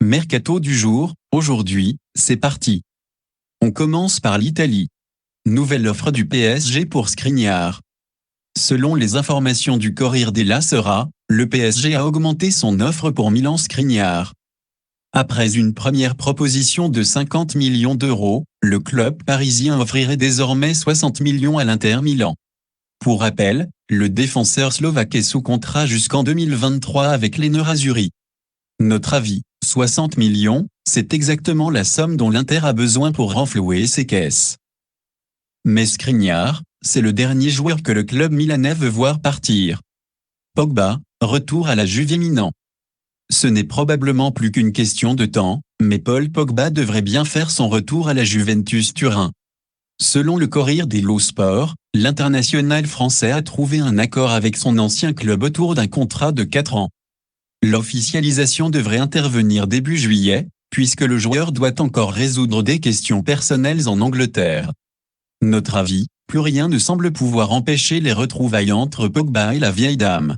Mercato du jour, aujourd'hui, c'est parti. On commence par l'Italie. Nouvelle offre du PSG pour Skriniar. Selon les informations du Corriere della Sera, le PSG a augmenté son offre pour Milan Skriniar. Après une première proposition de 50 millions d'euros, le club parisien offrirait désormais 60 millions à l'Inter Milan. Pour rappel, le défenseur slovaque est sous contrat jusqu'en 2023 avec les Nerazzurri. Notre avis, 60 millions, c'est exactement la somme dont l'Inter a besoin pour renflouer ses caisses. Mais Skriniar, c'est le dernier joueur que le club milanais veut voir partir. Pogba, retour à la Juve imminent. Ce n'est probablement plus qu'une question de temps, mais Paul Pogba devrait bien faire son retour à la Juventus Turin. Selon le Corriere dello Sport, l'international français a trouvé un accord avec son ancien club autour d'un contrat de 4 ans. L'officialisation devrait intervenir début juillet, puisque le joueur doit encore résoudre des questions personnelles en Angleterre. Notre avis, plus rien ne semble pouvoir empêcher les retrouvailles entre Pogba et la vieille dame.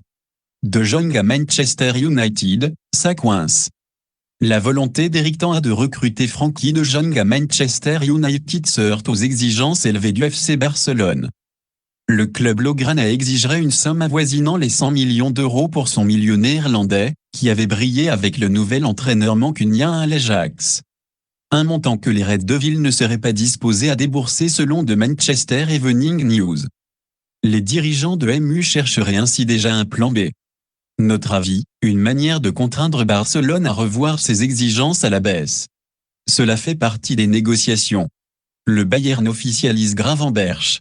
De Jong à Manchester United, ça coince. La volonté d'Eric Ten Hag de recruter Frenkie de Jong à Manchester United se heurte aux exigences élevées du FC Barcelone. Le club blaugrana exigerait une somme avoisinant les 100 millions d'euros pour son milieu néerlandais, qui avait brillé avec le nouvel entraîneur mancunien à l'Ajax. Un montant que les Reds Devils ne seraient pas disposés à débourser selon de Manchester Evening News. Les dirigeants de MU chercheraient ainsi déjà un plan B. Notre avis, une manière de contraindre Barcelone à revoir ses exigences à la baisse. Cela fait partie des négociations. Le Bayern officialise Gravenberch.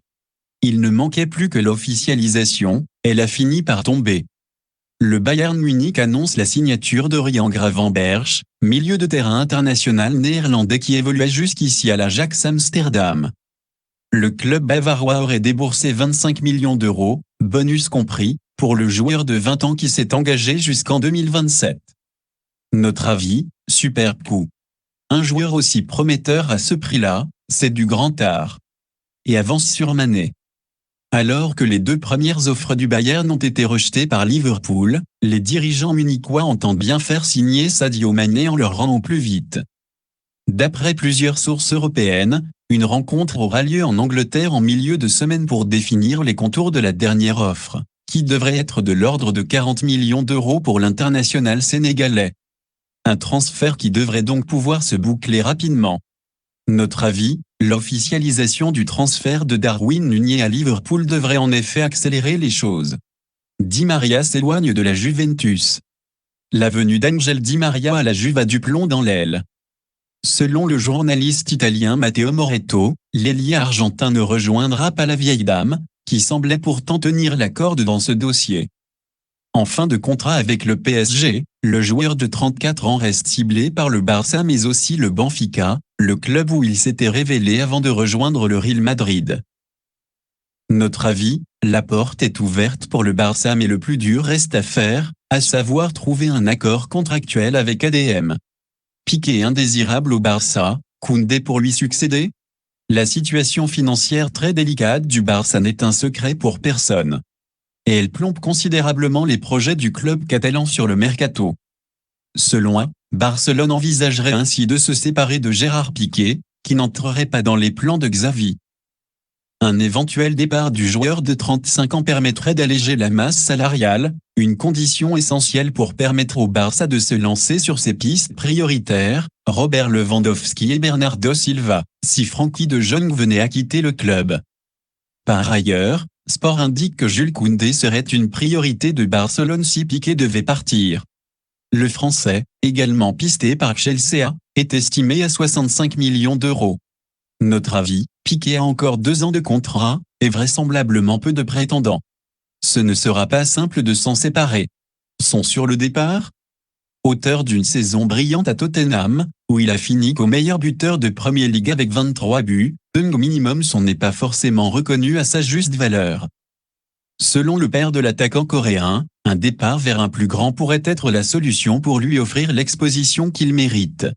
Il ne manquait plus que l'officialisation, elle a fini par tomber. Le Bayern Munich annonce la signature d'Orian Gravenberch, milieu de terrain international néerlandais qui évoluait jusqu'ici à l'Ajax Amsterdam. Le club bavarois aurait déboursé 25 millions d'euros, bonus compris, pour le joueur de 20 ans qui s'est engagé jusqu'en 2027. Notre avis, superbe coup. Un joueur aussi prometteur à ce prix-là, c'est du grand art. Et avance sur Mané. Alors que les deux premières offres du Bayern ont été rejetées par Liverpool, les dirigeants munichois entendent bien faire signer Sadio Mané en le rendant plus vite. D'après plusieurs sources européennes, une rencontre aura lieu en Angleterre en milieu de semaine pour définir les contours de la dernière offre, qui devrait être de l'ordre de 40 millions d'euros pour l'international sénégalais. Un transfert qui devrait donc pouvoir se boucler rapidement. Notre avis, l'officialisation du transfert de Darwin Nunez à Liverpool devrait en effet accélérer les choses. Di Maria s'éloigne de la Juventus. La venue d'Angel Di Maria à la Juve a du plomb dans l'aile. Selon le journaliste italien Matteo Moretto, l'ailier argentin ne rejoindra pas la vieille dame, qui semblait pourtant tenir la corde dans ce dossier. En fin de contrat avec le PSG, le joueur de 34 ans reste ciblé par le Barça mais aussi le Benfica, le club où il s'était révélé avant de rejoindre le Real Madrid. Notre avis, la porte est ouverte pour le Barça mais le plus dur reste à faire, à savoir trouver un accord contractuel avec ADM. Piqué indésirable au Barça, Koundé pour lui succéder? La situation financière très délicate du Barça n'est un secret pour personne. Et elle plombe considérablement les projets du club catalan sur le mercato. Selon A, Barcelone envisagerait ainsi de se séparer de Gérard Piqué, qui n'entrerait pas dans les plans de Xavi. Un éventuel départ du joueur de 35 ans permettrait d'alléger la masse salariale, une condition essentielle pour permettre au Barça de se lancer sur ses pistes prioritaires, Robert Lewandowski et Bernardo Silva, si Frenkie de Jong venait à quitter le club. Par ailleurs, Sport indique que Jules Koundé serait une priorité de Barcelone si Piqué devait partir. Le Français, également pisté par Chelsea, est estimé à 65 millions d'euros. Notre avis, Piqué a encore 2 ans de contrat, et vraisemblablement peu de prétendants. Ce ne sera pas simple de s'en séparer. Sont sur le départ? Auteur d'une saison brillante à Tottenham, où il a fini comme meilleur buteur de Premier League avec 23 buts, au minimum son n'est pas forcément reconnu à sa juste valeur. Selon le père de l'attaquant coréen, un départ vers un plus grand pourrait être la solution pour lui offrir l'exposition qu'il mérite.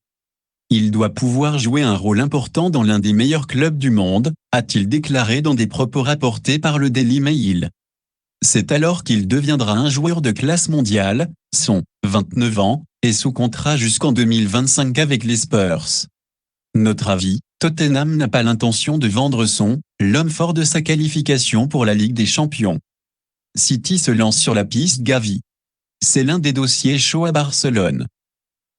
Il doit pouvoir jouer un rôle important dans l'un des meilleurs clubs du monde, a-t-il déclaré dans des propos rapportés par le Daily Mail. C'est alors qu'il deviendra un joueur de classe mondiale, son 29 ans, est sous contrat jusqu'en 2025 avec les Spurs. Notre avis, Tottenham n'a pas l'intention de vendre l'homme fort de sa qualification pour la Ligue des Champions. City se lance sur la piste Gavi. C'est l'un des dossiers chauds à Barcelone.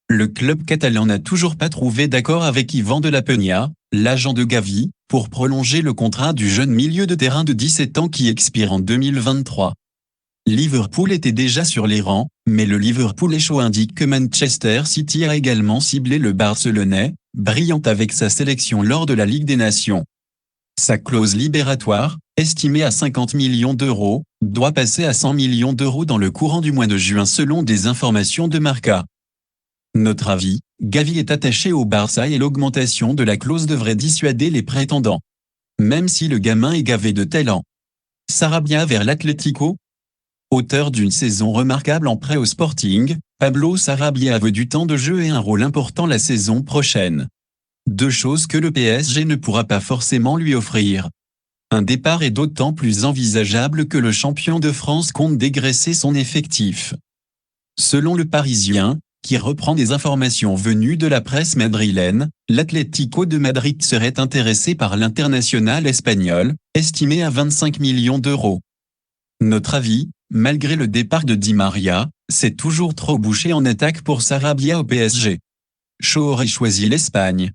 Le club catalan n'a toujours pas trouvé d'accord avec Ivan de la Peña, l'agent de Gavi, pour prolonger le contrat du jeune milieu de terrain de 17 ans qui expire en 2023. Liverpool était déjà sur les rangs, mais le Liverpool Echo indique que Manchester City a également ciblé le Barcelonais, brillant avec sa sélection lors de la Ligue des Nations. Sa clause libératoire, estimée à 50 millions d'euros, doit passer à 100 millions d'euros dans le courant du mois de juin selon des informations de Marca. Notre avis, Gavi est attaché au Barça et l'augmentation de la clause devrait dissuader les prétendants. Même si le gamin est gavé de talent. Sarabia vers l'Atlético. Auteur d'une saison remarquable en prêt au Sporting, Pablo Sarabia veut du temps de jeu et un rôle important la saison prochaine. Deux choses que le PSG ne pourra pas forcément lui offrir. Un départ est d'autant plus envisageable que le champion de France compte dégraisser son effectif. Selon le Parisien, qui reprend des informations venues de la presse madrilène, l'Atlético de Madrid serait intéressé par l'international espagnol, estimé à 25 millions d'euros. Notre avis, malgré le départ de Di Maria, c'est toujours trop bouché en attaque pour Sarabia au PSG. Shaw aurait choisi l'Espagne.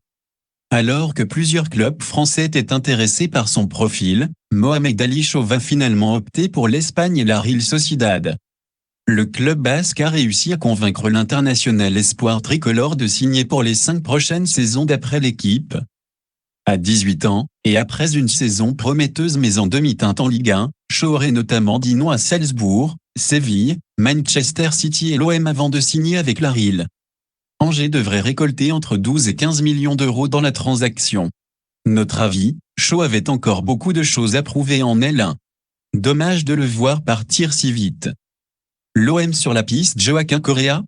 Alors que plusieurs clubs français étaient intéressés par son profil, Mohamed Ali Shaw va finalement opter pour l'Espagne et la Real Sociedad. Le club basque a réussi à convaincre l'international espoir tricolore de signer pour les 5 prochaines saisons d'après l'équipe. À 18 ans, et après une saison prometteuse mais en demi-teinte en Ligue 1, Shaw aurait notamment dit non à Salzbourg, Séville, Manchester City et l'OM avant de signer avec la Real. Angers devrait récolter entre 12 et 15 millions d'euros dans la transaction. Notre avis, Shaw avait encore beaucoup de choses à prouver en L1. Dommage de le voir partir si vite. L'OM sur la piste Joaquin Correa.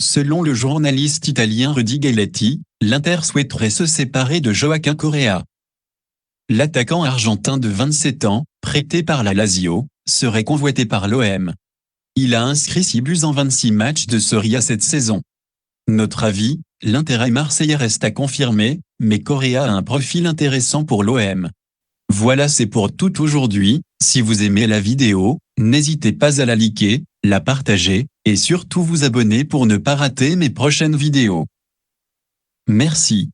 Selon le journaliste italien Rudy Galetti, l'Inter souhaiterait se séparer de Joaquin Correa. L'attaquant argentin de 27 ans, prêté par la Lazio, serait convoité par l'OM. Il a inscrit 6 buts en 26 matchs de Serie A cette saison. Notre avis, l'intérêt marseillais reste à confirmer, mais Correa a un profil intéressant pour l'OM. Voilà, c'est pour tout aujourd'hui. Si vous aimez la vidéo, n'hésitez pas à la liker, la partager, et surtout vous abonner pour ne pas rater mes prochaines vidéos. Merci.